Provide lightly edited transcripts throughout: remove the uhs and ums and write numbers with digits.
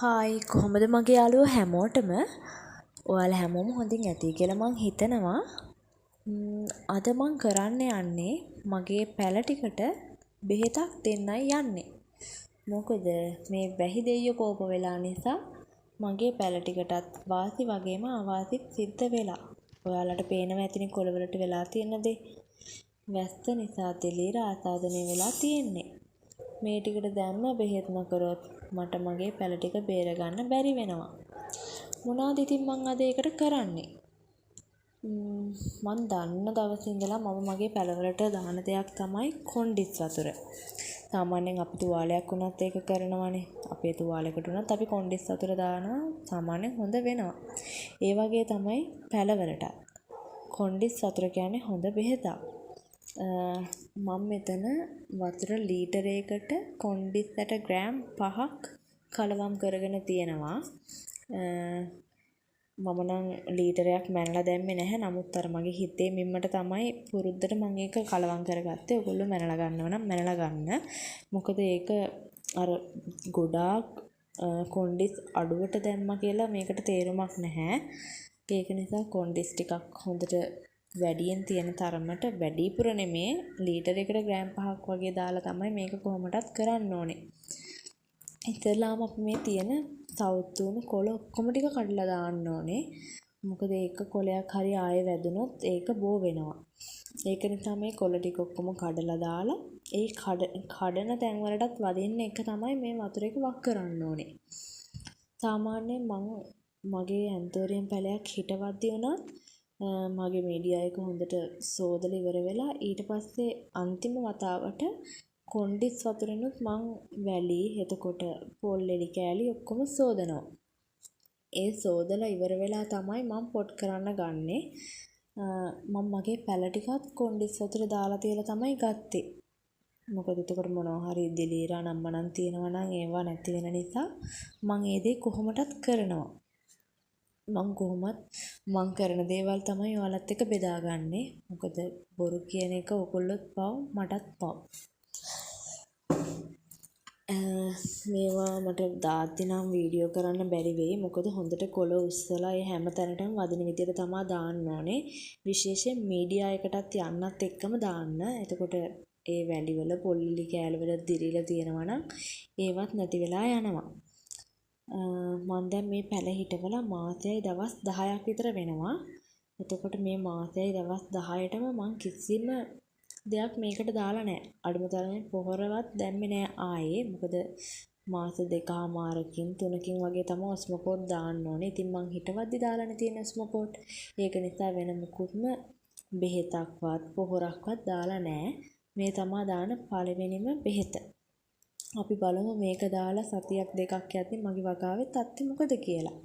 Hi කොහොමද මගේ යාළුවෝ හැමෝටම ඔයාලා හැමෝම හොඳින් ඇති කියලා මං හිතනවා. අද මං කරන්න යන්නේ මගේ පැල ටිකට බෙහෙතක් දෙන්නයි යන්නේ. මොකද මේ වැහි දෙයියෝ කෝප වෙලා නිසා මගේ පැල ටිකටත් වාසි වගේම අවාසිත් සිද්ධ වෙලා. ඔයාලට පේනවා ඇතිනේ කොළවලට වෙලා තියෙන දේ. වැස්ස නිසා දෙලීර ආසාදනය වෙලා තියෙන්නේ. මේ ටිකට දැම්ම බෙහෙත් නොකරොත් මට මගේ පැල ටික බේරගන්න බැරි වෙනවා. මොනවද ඉතින් මං අද ඒකට කරන්නේ? මං දන්න දවසේ ඉඳලා මම මගේ පැලවලට දාන දෙයක් තමයි කොණ්ඩිස් වතුර. සාමාන්‍යයෙන් අපි තුවාලයක් වුණත් ඒක කරනවානේ. අපේ තුවාලයකට වුණත් අපි කොණ්ඩිස් වතුර දානවා සාමාන්‍යයෙන් හොඳ වෙනවා. ඒ වගේ තමයි පැලවලට. කොණ්ඩිස් වතුර කියන්නේ හොඳ බෙහෙතක්. මම මෙතන වතුර ලීටරයකට කොණ්ඩිස් ඇට ග්‍රෑම් 5ක් කලවම් කරගෙන තියෙනවා. මම නම් ලීටරයක් මැනලා දැම්මේ නැහැ. නමුත් අර මගේ හිතේ මිම්මට තමයි පුරුද්දට මම ඒක කලවම් කරගත්තේ. ඔයගොල්ලෝ මැනලා ගන්නව නම් මැනලා ගන්න. මොකද ඒක අර ගොඩාක් කොණ්ඩිස් අඩුවට දැම්මා කියලා මේකට තේරුමක් නැහැ. ඒක නිසා කොණ්ඩිස් ටිකක් හොඳට වැඩියෙන් තියෙන තරමට වැඩිපුර නෙමේ ලීටරයකට ග්‍රෑම් 5ක් වගේ දාලා තමයි මේක කොහොමදත් කරන්න ඕනේ. ඉතින්ලාම අපි මේ තියෙන සවුත් වුණු කොළ ඔක්කොම ටික කඩලා දාන්න ඕනේ. මොකද ඒක කොළයක් හරි ආයෙ වැදුනොත් ඒක බෝ වෙනවා. ඒක නිසා මේ කොළ ටික ඔක්කොම කඩලා දාලා ඒ කඩන තැන් වලටත් වදින්න එක තමයි මේ වතුර එක වක් කරන්න ඕනේ. සාමාන්‍යයෙන් මගේ ඇන්තෝරියම් පැලයක් හිටවද්දි උනත් මගේ මීඩියා එක හොඳට සෝදලා ඉවර වෙලා ඊට පස්සේ අන්තිම වතාවට කොණ්ඩිස් වතුරෙනුත් මං වැලි එතකොට පොල් එලි කෑලි ඔක්කොම සෝදනවා. ඒ සෝදලා ඉවර වෙලා තමයි මං පොට් කරන්න ගන්නෙ. මම මගේ පැල ටිකත් කොණ්ඩිස් වතුර දාලා තියලා තමයි ගත්තේ. මොකද එතකොට මොනවා හරි දෙලීරා නම්මනම් තියෙනවා නම් ඒවා නැති වෙන නිසා මං ඒ දේ කොහොමදත් කරනවා. මං කරන දේවල් තමයි ඔයාලත් එක්ක බෙදාගන්නේ. මොකද බොරු කියන එක ඔයගොල්ලොත් පව් මටත් පව්. මේවා මට දාද්දි නම් වීඩියෝ කරන්න බැරි වෙයි. මොකද හොඳට කොළ උස්සලා ඒ හැම තැනටම වදින විදියට තමයි දාන්න ඕනේ. විශේෂයෙන් මීඩියා එකටත් යන්නත් එක්කම දාන්න. එතකොට ඒ වැලිවල පොල්ලි කෑලිවල දිරිලා තියෙනවා නම් ඒවත් නැති වෙලා යනවා. මම දැන් මේ පැල හිටවලා මාසෙයි දවස් 10ක් විතර වෙනවා. එතකොට මේ මාසෙයි දවස් 10ටම මං කිසිම දෙයක් මේකට දාලා නැහැ. අඩුම තරමේ පොහොරවත් දැම්මේ නැහැ ආයේ. මොකද මාස 2මාරකින් 3කින් වගේ තමයි ඔස්මෝකෝට් දාන්න ඕනේ. ඉතින් මං හිටවද්දි දාලානේ තියෙන ඔස්මෝකෝට්. ඒක නිසා වෙන මුකුත්ම බෙහෙතක්වත් පොහොරක්වත් දාලා නැහැ. මේ තමයි දාන පළවෙනිම බෙහෙත. අපි බලමු මේක දාලා සතියක් දෙකක් යද්දි මගේ වගාවේ තත්ත්වය මොකද කියලා.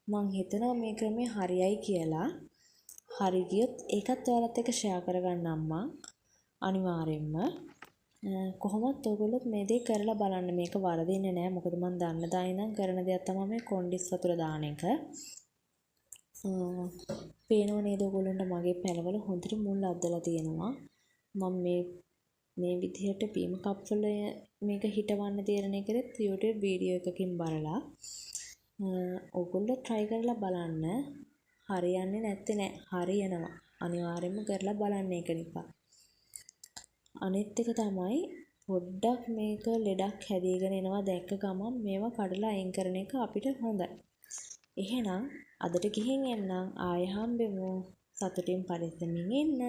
මං හිතනවා මේ ක්‍රමය හරියයි කියලා. හරි ගියොත් ඒකත් ඔයාලත් එක්ක ෂෙයා කරගන්නම් මං. අනිවාර්යෙන්ම කොහොමත් ඔයගොල්ලොත් මේ දේ කරලා බලන්න. මේක වරදින්නේ නැහැ. මොකද මං දන්න දා ඉඳන් කරන දෙයක් තමයි මේ කොණ්ඩිස් වතුර දාන එක. පේනව නේද ඔයගොල්ලන්ට මගේ පැලවල හොඳට මුල් අද්දලා තියෙනවා. මම මේ විදිහට බීම කප් වල මේක හිටවන්න තීරණය කරෙත් YouTube වීඩියෝ එකකින් බලලා. ඔයගොල්ලෝ try කරලා බලන්න. හරියන්නේ නැත්තේ නෑ. හරියනවා. අනිවාර්යෙන්ම කරලා බලන්න ඒක නිකන්. අනිත් එක තමයි පොඩ්ඩක් මේක ලෙඩක් හැදීගෙන එනවා දැක්ක ගමන් මේවා කඩලා අයින් කරන එක අපිට හොඳයි. එහෙනම් අදට ගිහින් එන්නම්. ආයෙ හම්බෙමු. සතුටින් පරිස්සමින් ඉන්න.